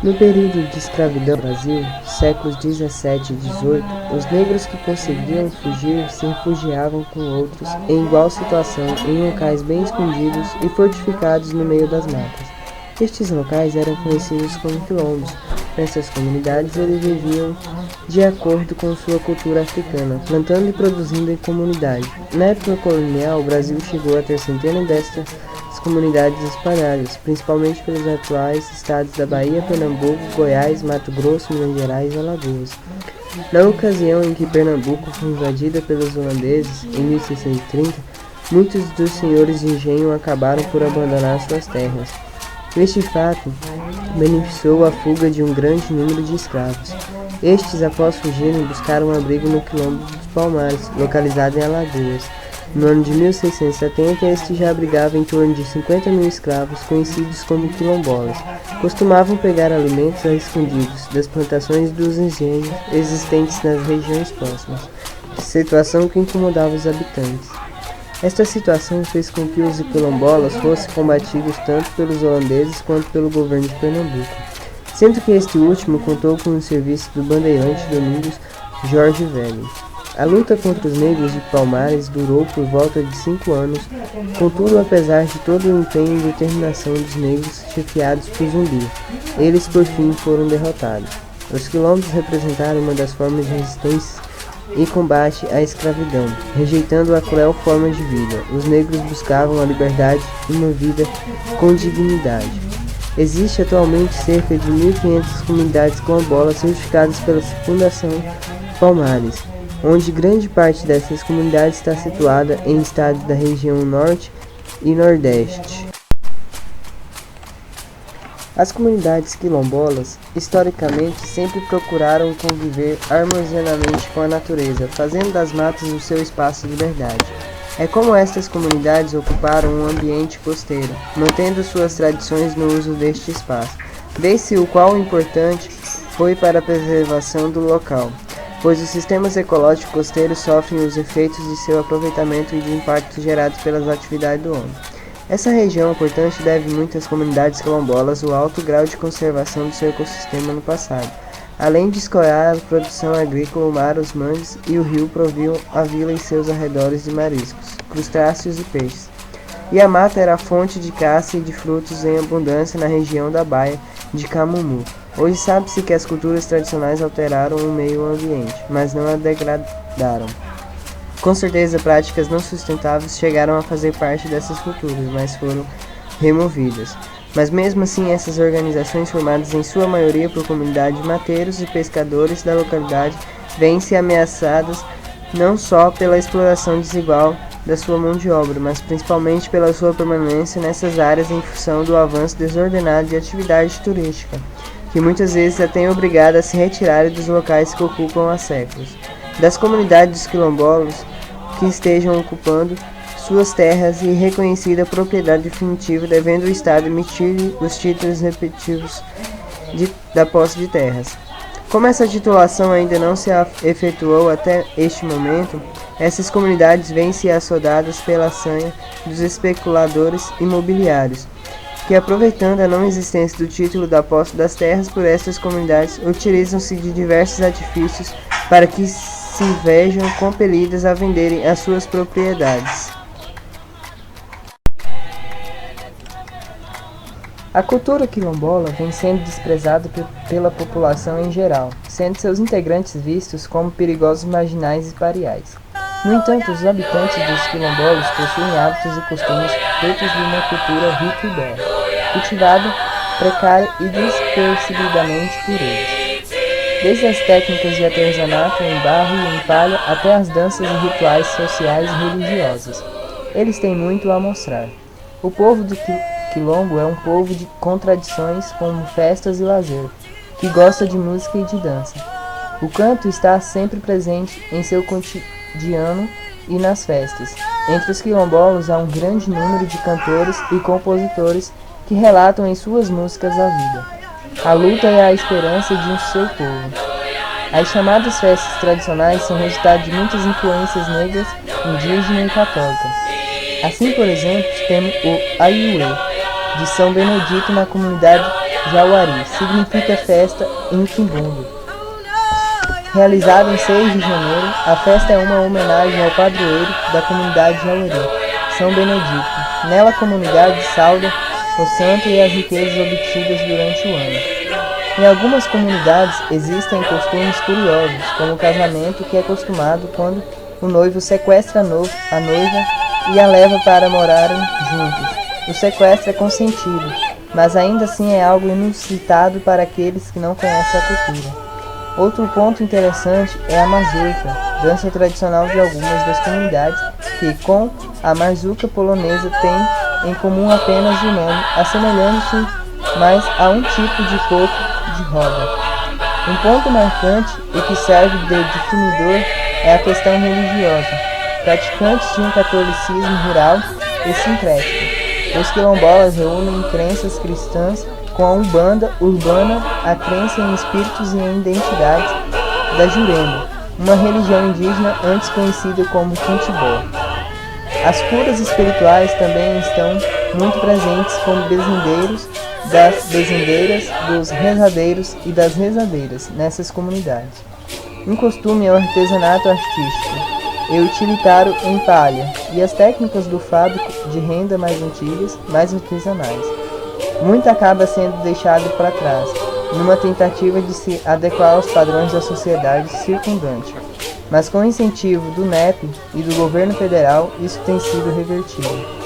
No período de escravidão no Brasil, séculos 17 e 18, os negros que conseguiam fugir se refugiavam com outros em igual situação em locais bem escondidos e fortificados no meio das matas. Estes locais eram conhecidos como quilombos. Nessas comunidades eles viviam de acordo com sua cultura africana, plantando e produzindo em comunidade. Na época colonial, o Brasil chegou a ter centenas destas comunidades espalhadas, principalmente pelos atuais estados da Bahia, Pernambuco, Goiás, Mato Grosso, Minas Gerais e Alagoas. Na ocasião em que Pernambuco foi invadida pelos holandeses, em 1630, muitos dos senhores de engenho acabaram por abandonar suas terras. Este fato beneficiou a fuga de um grande número de escravos. Estes, após fugirem, buscaram um abrigo no Quilombo dos Palmares, localizado em Alagoas. No ano de 1670, este já abrigava em torno de 50 mil escravos, conhecidos como quilombolas. Costumavam pegar alimentos escondidos das plantações dos engenhos existentes nas regiões próximas, situação que incomodava os habitantes. Esta situação fez com que os quilombolas fossem combatidos tanto pelos holandeses quanto pelo governo de Pernambuco, sendo que este último contou com o serviço do bandeirante Domingos Jorge Velho. A luta contra os negros de Palmares durou por volta de 5 anos, contudo, apesar de todo o empenho e determinação dos negros chefiados por Zumbi, eles por fim foram derrotados. Os quilombos representaram uma das formas de resistência e combate à escravidão, rejeitando a cruel forma de vida. Os negros buscavam a liberdade e uma vida com dignidade. Existe atualmente cerca de 1.500 comunidades quilombolas certificadas pela Fundação Palmares, onde grande parte dessas comunidades está situada em estados da região Norte e Nordeste. As comunidades quilombolas, historicamente, sempre procuraram conviver harmoniosamente com a natureza, fazendo das matas o seu espaço de liberdade. É como estas comunidades ocuparam um ambiente costeiro, mantendo suas tradições no uso deste espaço. Vê-se o qual importante foi para a preservação do local, pois os sistemas ecológicos costeiros sofrem os efeitos de seu aproveitamento e de impactos gerados pelas atividades do homem. Essa região, portanto, deve muitas comunidades quilombolas o alto grau de conservação do seu ecossistema no passado. Além de escoar a produção agrícola, o mar, os mangues e o rio proviam a vila e seus arredores de mariscos, crustáceos e peixes. E a mata era a fonte de caça e de frutos em abundância na região da Baía de Camumu. Hoje sabe-se que as culturas tradicionais alteraram o meio ambiente, mas não a degradaram. Com certeza, práticas não sustentáveis chegaram a fazer parte dessas culturas, mas foram removidas. Mas mesmo assim, essas organizações, formadas em sua maioria por comunidades de mateiros e pescadores da localidade, vêm-se ameaçadas não só pela exploração desigual da sua mão de obra, mas principalmente pela sua permanência nessas áreas em função do avanço desordenado de atividade turística, que muitas vezes a tem obrigado a se retirar dos locais que ocupam há séculos. Das comunidades dos quilombolas que estejam ocupando suas terras e reconhecida propriedade definitiva, devendo o Estado emitir os títulos repetitivos da posse de terras. Como essa titulação ainda não se efetuou até este momento, essas comunidades vêm-se assodadas pela sanha dos especuladores imobiliários, que, aproveitando a não existência do título da posse das terras por estas comunidades, utilizam-se de diversos artifícios para que se vejam compelidas a venderem as suas propriedades. A cultura quilombola vem sendo desprezada pela população em geral, sendo seus integrantes vistos como perigosos marginais e pariais. No entanto, os habitantes dos quilombolas possuem hábitos e costumes frutos de uma cultura rica e bela, cultivada, precária e despercebidamente por eles. Desde as técnicas de artesanato em barro e em palha até as danças e rituais sociais e religiosos, eles têm muito a mostrar. O povo do Quilombo é um povo com tradições como festas e lazer, que gosta de música e de dança. O canto está sempre presente em seu cotidiano e nas festas. Entre os quilombolas há um grande número de cantores e compositores que relatam em suas músicas a vida, a luta e a esperança de seu povo. As chamadas festas tradicionais são resultado de muitas influências negras, indígenas e católicas. Assim, por exemplo, temos o Aiuê, de São Benedito na comunidade Jauari, significa festa em Quimbundo. Realizada em 6 de janeiro, a festa é uma homenagem ao padroeiro da comunidade Jauari, São Benedito. Nela a comunidade sauda o santo e as riquezas obtidas durante o ano. Em algumas comunidades existem costumes curiosos, como o casamento, que é costumado quando o noivo sequestra a noiva e a leva para morarem juntos. O sequestro é consentido, mas ainda assim é algo inusitado para aqueles que não conhecem a cultura. Outro ponto interessante é a mazurca, dança tradicional de algumas das comunidades, que com a marzuca polonesa tem em comum apenas o nome, assemelhando-se mais a um tipo de coco de roda. Um ponto marcante e que serve de definidor é a questão religiosa. Praticantes de um catolicismo rural e sincrético, os quilombolas reúnem crenças cristãs com a umbanda urbana, a crença em espíritos e em identidades da Jurema, uma religião indígena antes conhecida como Quintibó. As curas espirituais também estão muito presentes como bezendeiros, das bezendeiras, dos rezadeiros e das rezadeiras nessas comunidades. Um costume é o artesanato artístico e utilitário em palha e as técnicas do fábrico de renda mais antigas, mais artesanais. Muito acaba sendo deixado para trás, numa tentativa de se adequar aos padrões da sociedade circundante. Mas com o incentivo do NEP e do governo federal, isso tem sido revertido.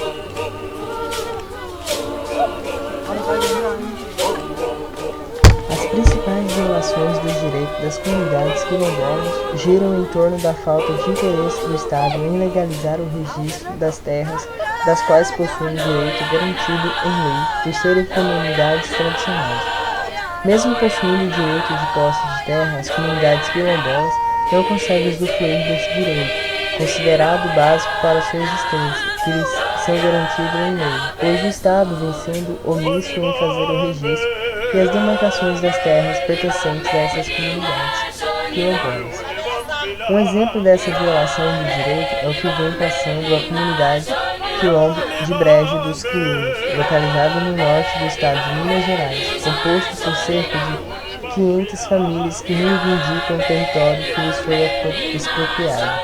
As principais violações dos direitos das comunidades quilombolas giram em torno da falta de interesse do Estado em legalizar o registro das terras das quais possuem direito garantido em lei por serem comunidades tradicionais. Mesmo possuindo o direito de posse de terra, as comunidades quilombolas não conseguem usufruir desse direito, considerado básico para sua existência, que lhes são garantidos em lei, pois o Estado vem sendo omisso em fazer o registro e as demarcações das terras pertencentes a essas comunidades quilombolas. Um exemplo dessa violação do direito é o que vem passando a comunidade quilombo de Brejo dos Quilinhos, localizada no norte do estado de Minas Gerais, composto por cerca de 500 famílias que reivindicam o território que lhes foi expropriado.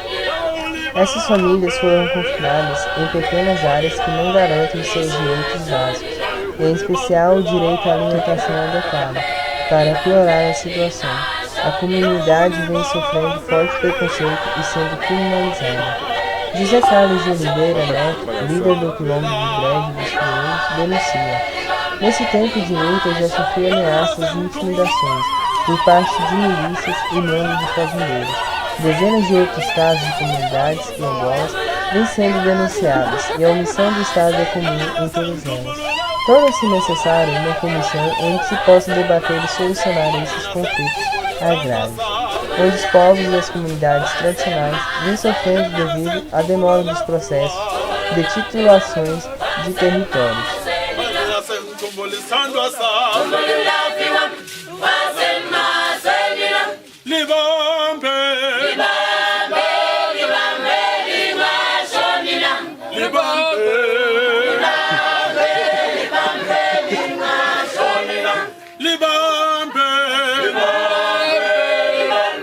Essas famílias foram confinadas em pequenas áreas que não garantem os seus direitos básicos, em especial o direito à alimentação adequada. Para piorar a situação, a comunidade vem sofrendo forte preconceito e sendo criminalizada. José Carlos de Oliveira Neto, líder do quilombo de Brejo dos Quilinhos, denuncia: nesse tempo de luta já sofri ameaças e intimidações por parte de milícias e membros de fazendeiros. Dezenas de outros casos de comunidades quilombolas vêm sendo denunciadas e a omissão do Estado é comum em todas elas. Torna-se necessário uma comissão em que se possa debater e solucionar esses conflitos agrários, onde os povos e as comunidades tradicionais vêm sofrendo devido à demora dos processos de titulações de territórios. Live